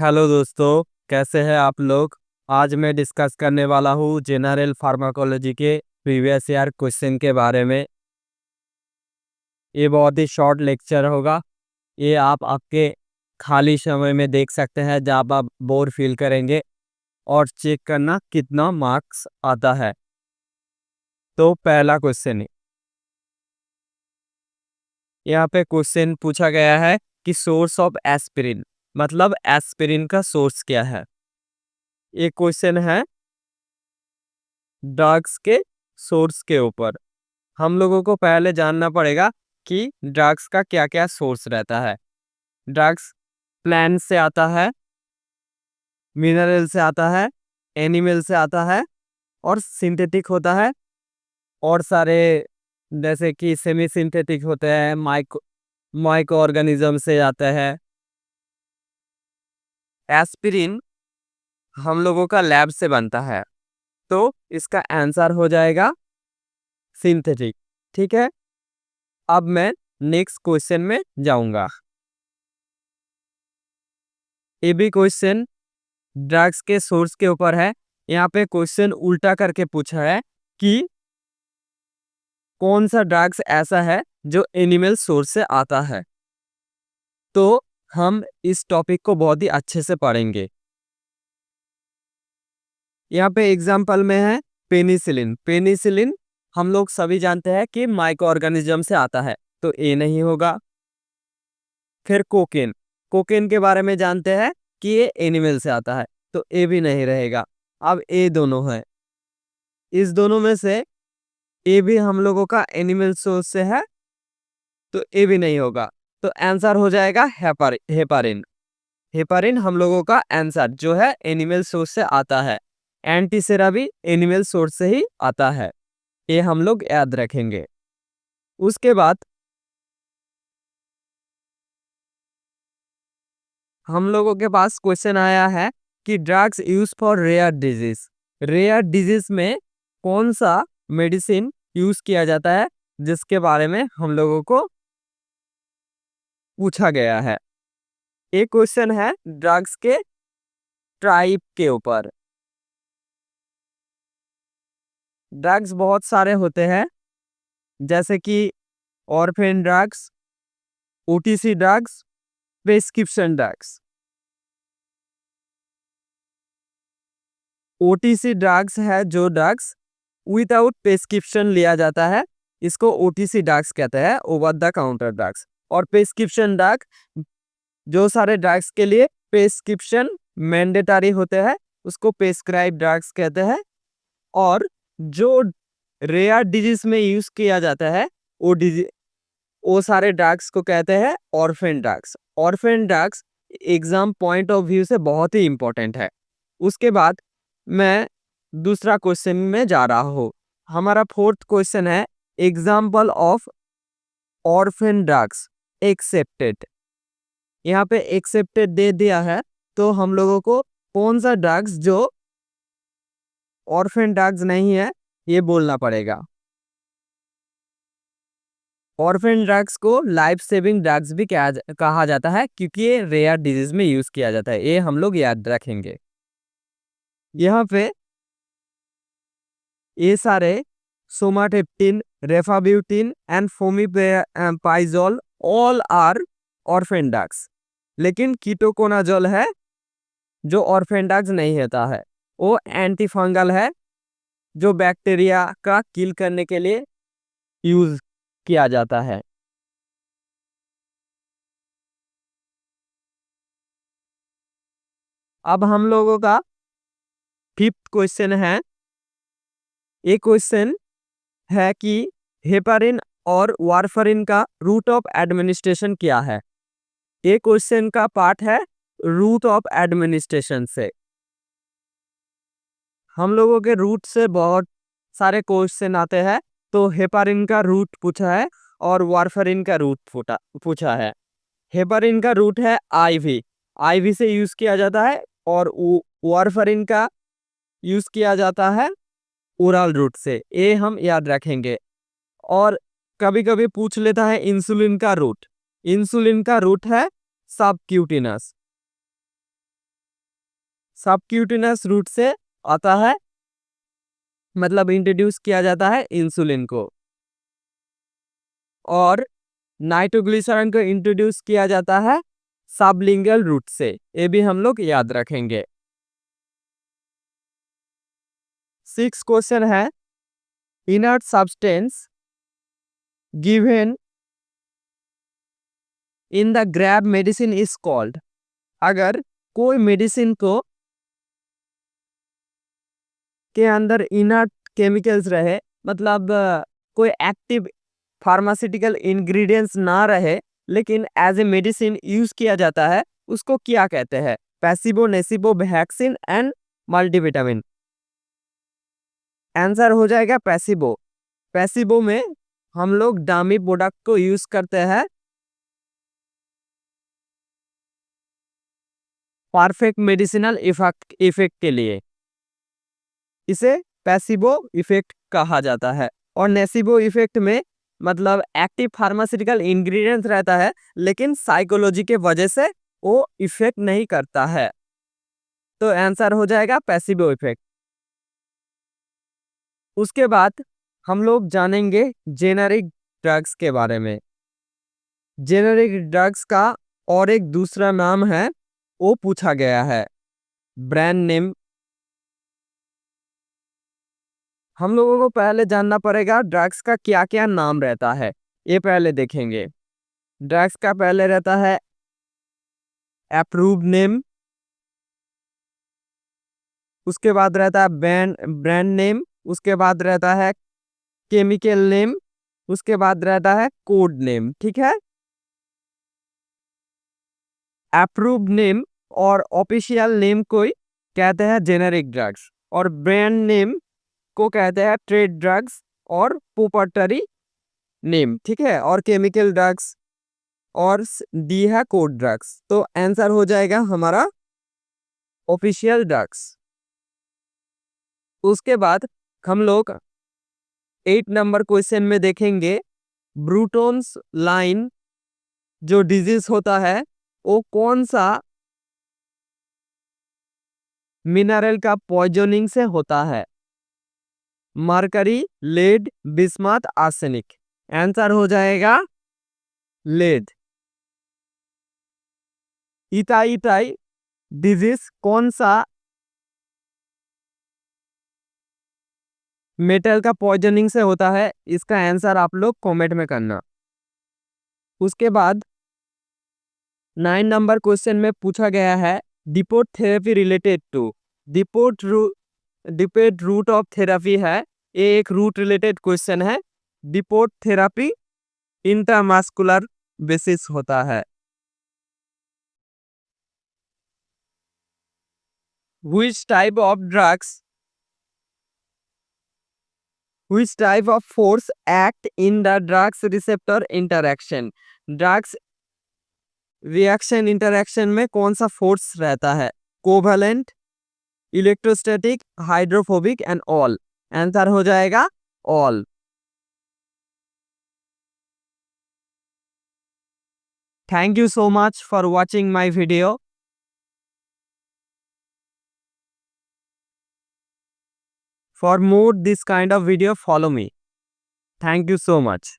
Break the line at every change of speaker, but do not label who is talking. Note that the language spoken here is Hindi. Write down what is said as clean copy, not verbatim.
हेलो दोस्तों, कैसे हैं आप लोग। आज मैं डिस्कस करने वाला हूँ जनरल फार्माकोलॉजी के प्रीवियस ईयर क्वेश्चन के बारे में। ये बहुत ही शॉर्ट लेक्चर होगा। ये आप आपके खाली समय में देख सकते हैं जब आप बोर फील करेंगे, और चेक करना कितना मार्क्स आता है। तो पहला क्वेश्चन, यहाँ पे क्वेश्चन पूछा गया है कि सोर्स ऑफ एस्पिरिन, मतलब एस्पिरिन का सोर्स क्या है। ये क्वेश्चन है ड्रग्स के सोर्स के ऊपर। हम लोगों को पहले जानना पड़ेगा कि ड्रग्स का क्या क्या सोर्स रहता है। ड्रग्स प्लांट से आता है, मिनरल से आता है, एनिमल से आता है, और सिंथेटिक होता है। और सारे जैसे कि सेमी सिंथेटिक होते हैं, माइक्रो ऑर्गेनिज्म से आते हैं। एस्पिरिन हम लोगों का लैब से बनता है, तो इसका आंसर हो जाएगा सिंथेटिक। ठीक है, अब मैं नेक्स्ट क्वेश्चन में जाऊंगा। ये भी क्वेश्चन ड्रग्स के सोर्स के ऊपर है। यहाँ पे क्वेश्चन उल्टा करके पूछा है कि कौन सा ड्रग्स ऐसा है जो एनिमल सोर्स से आता है। तो हम इस टॉपिक को बहुत ही अच्छे से पढ़ेंगे। यहाँ पे एग्जाम्पल में है पेनिसिलिन। पेनिसिलिन हम लोग सभी जानते हैं कि माइक्रो ऑर्गेनिज्म से आता है, तो ए नहीं होगा। फिर कोकेन, कोकेन के बारे में जानते हैं कि ये एनिमल से आता है, तो ए भी नहीं रहेगा। अब ए दोनों है, इस दोनों में से ए भी हम लोगों का एनिमल सोर्स से है, तो ए भी नहीं होगा। तो आंसर हो जाएगा हेपारिन। हेपारिन हम लोगों का आंसर जो है एनिमल सोर्स से आता है। एंटीसेरा भी एनिमल सोर्स से ही आता है, ये हम लोग याद रखेंगे। उसके बाद हम लोगों के पास क्वेश्चन आया है कि drugs use for rare disease. Rare disease में कौन सा मेडिसिन यूज किया जाता है, जिसके बारे में हम लोगों को पूछा गया है। एक क्वेश्चन है ड्रग्स के टाइप के ऊपर। ड्रग्स बहुत सारे होते हैं, जैसे कि orphan drugs, OTC drugs, prescription drugs. OTC drugs है जो ड्रग्स विदाउट प्रेस्क्रिप्शन लिया जाता है, इसको ओटीसी ड्रग्स कहते हैं, ओवर द काउंटर ड्रग्स। और प्रेस्क्रिप्शन ड्रग, जो सारे ड्रग्स के लिए प्रेस्क्रिप्शन मैंडेटरी होते हैं, उसको प्रेस्क्राइब ड्रग्स कहते हैं। और जो रेयर डिजीज में यूज किया जाता है, वो सारे ड्रग्स को कहते हैं orphan drugs. Orphan drugs exam point of view से बहुत ही इंपॉर्टेंट है। उसके बाद मैं दूसरा क्वेश्चन में जा रहा हूँ। हमारा फोर्थ क्वेश्चन है example of orphan drugs accepted. यहाँ पे एक्सेप्टेड दे दिया है, तो हम लोगों को कौन सा ड्रग्स जो ऑर्फेन ड्रग्स नहीं है ये बोलना पड़ेगा। ऑर्फेन ड्रग्स को लाइफ सेविंग ड्रग्स भी कहा जाता है, क्योंकि ये रेयर डिजीज में यूज किया जाता है, ये हम लोग याद रखेंगे। यहाँ पे ये सारे सोमाटेप्टिन, rifabutin and fomepizole all are orphan drugs. लेकिन कीटोकोनाजोल है जो ऑर्फेन ड्रग्स नहीं होता है, वो एंटी फंगल है जो बैक्टीरिया का किल करने के लिए यूज किया जाता है। अब हम लोगों का फिफ्थ क्वेश्चन है। ये क्वेश्चन है कि हेपारिन और वारफरिन का रूट ऑफ एडमिनिस्ट्रेशन क्या है। ये क्वेश्चन का पार्ट है रूट ऑफ एडमिनिस्ट्रेशन से। हम लोगों के रूट से बहुत सारे क्वेश्चन आते हैं, तो हेपारिन का रूट पूछा है और वारफरिन का रूट पूछा है। हेपारिन का रूट है आईवी, आईवी से यूज किया जाता है। और वारफरिन का यूज किया जाता है ओरल रूट से, ये हम याद रखेंगे। और कभी कभी पूछ लेता है इंसुलिन का रूट। इंसुलिन का रूट है सबक्यूटिनस। सबक्यूटेनियस रूट से आता है, मतलब इंट्रोड्यूस किया जाता है इंसुलिन को। और नाइट्रोग्लिसरॉल को इंट्रोड्यूस किया जाता है सबलिंगुअल रूट से, ये भी हम लोग याद रखेंगे। 6 क्वेश्चन है, inert substance given in the grab medicine is called. अगर कोई मेडिसिन को के अंदर इनर्ट केमिकल्स रहे, मतलब कोई एक्टिव फार्मास्यूटिकल इंग्रेडिएंट्स ना रहे, लेकिन एज ए मेडिसिन यूज किया जाता है, उसको क्या कहते हैं? पैसिबो, नेसिबो, वैक्सीन एंड मल्टीविटामिन। आंसर हो जाएगा पैसिबो। पैसिबो में हम लोग डामी प्रोडक्ट को यूज करते हैं परफेक्ट मेडिसिनल इफेक्ट के लिए, इसे पैसिबो इफेक्ट कहा जाता है। और नेसिबो इफेक्ट में मतलब एक्टिव फार्मास्यूटिकल इंग्रेडिएंट्स रहता है, लेकिन साइकोलॉजी के वजह से वो इफेक्ट नहीं करता है, तो आंसर हो जाएगा पैसिबो इफेक्ट। उसके बाद हम लोग जानेंगे जेनेरिक ड्रग्स के बारे में। जेनेरिक ड्रग्स का और एक दूसरा नाम है, वो पूछा गया है ब्रांड नेम। हम लोगों को पहले जानना पड़ेगा ड्रग्स का क्या क्या नाम रहता है, ये पहले देखेंगे। ड्रग्स का पहले रहता है अप्रूव्ड नेम, उसके बाद रहता है ब्रांड नेम, उसके बाद रहता है केमिकल नेम, उसके बाद रहता है कोड नेम। ठीक है, अप्रूव्ड नेम और ऑफिशियल नेम को कहते हैं जेनेरिक ड्रग्स, और ब्रांड नेम को कहते हैं ट्रेड ड्रग्स और प्रोप्राइटरी नेम। ठीक है, और केमिकल ड्रग्स और डी है कोड ड्रग्स। तो आंसर हो जाएगा हमारा ऑफिशियल ड्रग्स। उसके बाद हम लोग 8 नंबर क्वेश्चन में देखेंगे ब्रूटोन्स लाइन जो डिजीज होता है वो कौन सा मिनरल का पॉइजनिंग से होता है? Mercury, lead, bismuth, arsenic. Answer हो जाएगा लेड। इथाइटाई डिजीज कौन सा मेटल का पॉइजनिंग से होता है? इसका आंसर आप लोग कमेंट में करना। उसके बाद 9 नंबर क्वेश्चन में पूछा गया है depot therapy related to. Depot route of therapy है, ये एक रूट रिलेटेड क्वेश्चन है। डिपोट थेरेपी इंट्रामस्कुलर बेसिस होता है। Which type of drugs, which type of force act in the drugs receptor interaction? Drugs reaction interaction में कौन सा फोर्स रहता है? Covalent, electrostatic, hydrophobic and all. Answer हो जाएगा all. Thank you so much for watching my video. For more this kind of video, follow me. Thank you so much.